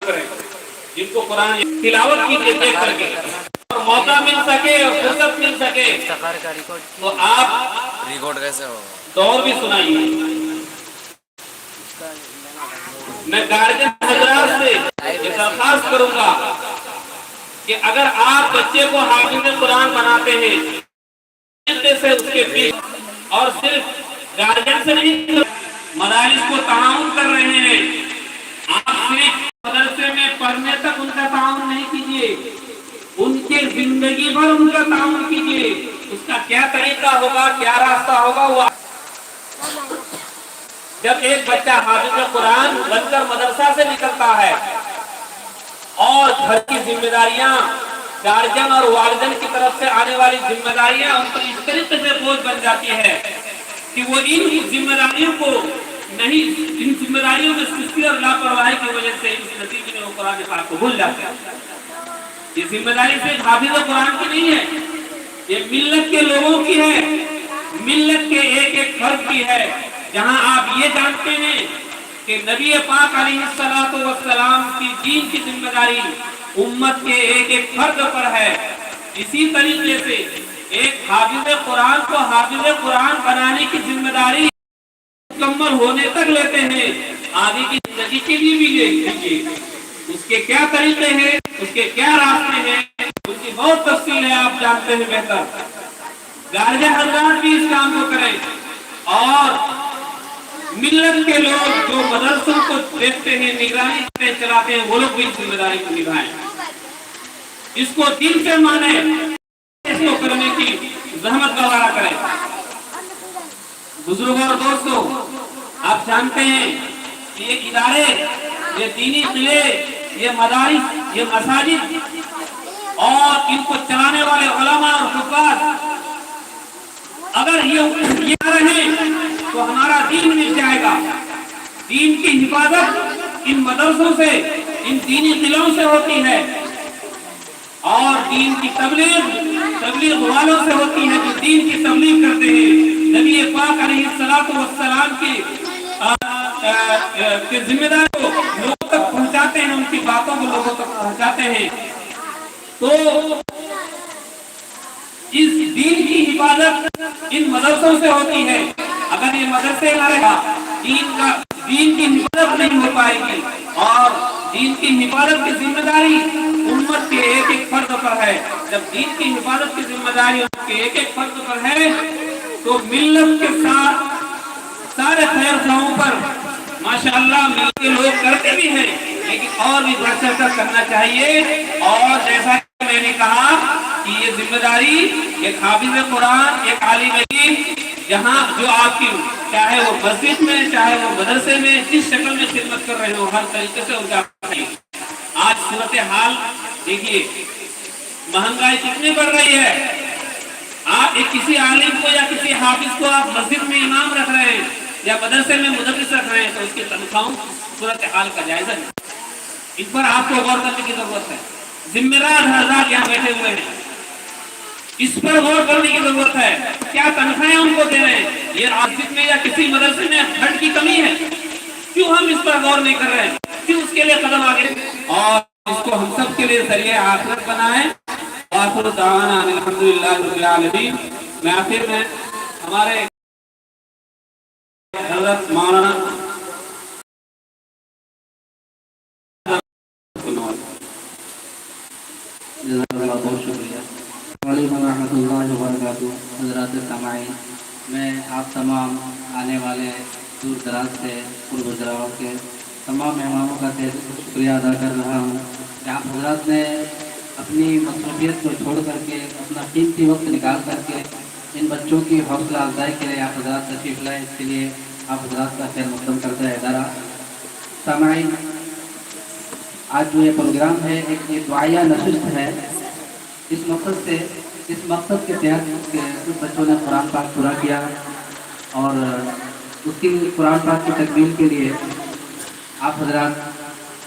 کریں جن کو قرآن تلاوت کیجیے دیکھ کر کے اور موقع مل سکے اور فرصت مل سکے تو آپ ریکارڈ کیسے ہو دور بھی سنائیے. میں گارجن حضرات سے یہ درخواست کروں گا کہ اگر آپ بچے کو حافظ قرآن بناتے ہیں سے اس کے پیچھے اور صرف گارجن سے نہیں مدارس کو تعاون کر رہے ہیں. آپ صرف مدرسے میں پڑھنے تک ان کا تعاون نہیں کیجیے, ان کے زندگی بھر ان کا تعاون کیجیے. اس کا کیا طریقہ ہوگا, کیا راستہ ہوگا, وہ جب ایک بچہ حافظ قرآن بن کر مدرسہ سے نکلتا ہے اور گھر کی ذمہ داریاں گارجن اور والدین کی طرف سے آنے والی ذمہ داریاں ان پر اس طریقے سے بوجھ بن جاتی ہے کہ وہ ان ذمہ داریوں کو نہیں, ان ذمہ داریوں میں سستی اور لاپرواہی کی وجہ سے اس نتیجے میں وہ قرآن پاک کو بھول جاتے ہیں. یہ ذمہ داری صرف حافظ قرآن کی نہیں ہے, یہ ملت کے لوگوں کی ہے, ملت کے ایک ایک فرد کی ہے. جہاں آپ یہ جانتے ہیں کہ نبی پاک علیہ الصلوۃ والسلام کی دین کی ذمہ داری امت کے ایک ایک فرد پر ہے, اسی طریقے سے ایک حافظ قرآن کو حافظ قرآن بنانے کی ذمہ داری مکمل ہونے تک لیتے ہیں, آگے کی زندگی کے لیے بھی لیجیے. اس کے کیا طریقے ہیں, اس کے کیا راستے ہیں, اس کی بہت تفصیل ہے, آپ جانتے ہیں بہتر. گارجن حضرات بھی اس کام کو کریں اور ملت کے لوگ جو مدرسوں کو دیکھتے ہیں, نگرانی سے چلاتے ہیں, وہ لوگ بھی ذمہ داری کو نبھائیں, اس کو دل سے مانیں, اس کو کرنے کی زحمت گوارا کریں. بزرگوں اور دوستوں, آپ جانتے ہیں کہ یہ ادارے, یہ دینی قلعے, یہ مدارس, یہ مساجد اور ان کو چلانے والے علماء اور حفاظ اگر یہ رہیں تو ہمارا دین مل جائے گا. دین کی حفاظت ان مدرسوں سے, ان دینی قلعوں سے ہوتی ہے اور دین کی تبلیغ والوں سے ہوتی ہے جو دین کی تبلیغ کرتے ہیں. نبی پاک علیہ الصلوۃ والسلام کی ذمہ داری کو لوگوں تک پہنچاتے ہیں, ان کی باتوں کو لوگوں تک پہنچاتے ہیں. تو اس دین کی حفاظت ان مدرسوں سے ہوتی ہے. اگر یہ مدرسے نہ رہا, دین کی حفاظت نہیں ہو پائے گی اور دین کی حفاظت کی ذمہ داری امت کے ایک ایک فرد پر ہے. جب دین کی حفاظت کی ذمہ داری امت کے ایک ایک فرد پر ہے تو ملت کے ساتھ سارے خیر خواہوں پر ماشاءاللہ مل کے لوگ کرتے بھی ہیں, لیکن اور بھی بڑھ چڑھ کر کرنا چاہیے. اور جیسا کہ میں نے کہا کہ یہ ذمہ داری ایک حافظ قرآن, ایک عالم دین, جہاں جو آپ کی چاہے وہ مسجد میں, چاہے وہ مدرسے میں, جس شکل میں خدمت کر رہے ہو, ہر طریقے سے ان کا آج صورتحال دیکھیے, مہنگائی کتنی بڑھ رہی ہے. آپ ایک کسی عالم کو یا کسی حافظ کو آپ مسجد میں امام رکھ رہے ہیں یا مدرسے میں مدرس رکھ رہے ہیں تو اس کی تنخواہوں صورتحال کا جائزہ ہے. اس پر آپ کو غور کرنے کی ضرورت ہے. ذمہ دار حضرات یہاں بیٹھے ہوئے ہیں, اس پر غور کرنے کی ضرورت ہے. کیا تنخواہیں ان کو دے رہے ہیں, یہ مسجد میں یا کسی مدرسے میں فنڈ کی کمی ہے, کیوں ہم اس پر غور نہیں کر رہے ہیں, کیوں اس کے لیے قدم آگے اور اس کو ہم سب کے لیے ذریعہ آخرت بنائیں. آخر دعوانا الحمدللہ رب العالمین. میں آخر میں ہمارے حضرت مولانا بہت شکریہ. وعلیکم ورحمۃ اللہ وبرکاتہ. حضرات سامعین, میں آپ تمام آنے والے دور دراز سے پرگزراؤں کے تمام مہمانوں کا شکریہ ادا کر رہا ہوں کہ آپ حضرات نے اپنی مصروفیت کو چھوڑ کر کے اپنا قیمتی وقت نکال کر کے ان بچوں کی حوصلہ افزائی کے لیے آپ حضرات تشریف لائے. اس کے لیے آپ حضرات کا خیر مقدم کرتا ہے ادارہ. سامعین, آج جو یہ پروگرام ہے ایک دعائیہ نشست ہے. اس مقصد کے تحت کچھ بچوں نے قرآن پاک پورا کیا اور اس کی قرآن پاک کی تکمیل کے لیے آپ حضرات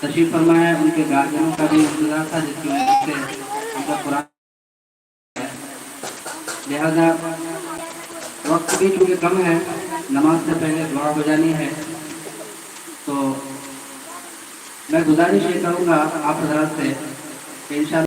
تشریف فرمائے. ان کے گارجنوں کا بھی انتظار تھا جس کی وجہ سے ان کا قرآن, لہذا وقت بھی چونکہ کم ہے, نماز سے پہلے دعا ہو جانی ہے, تو میں گزارش یہ کروں گا آپ حضرات سے کہ انشاءاللہ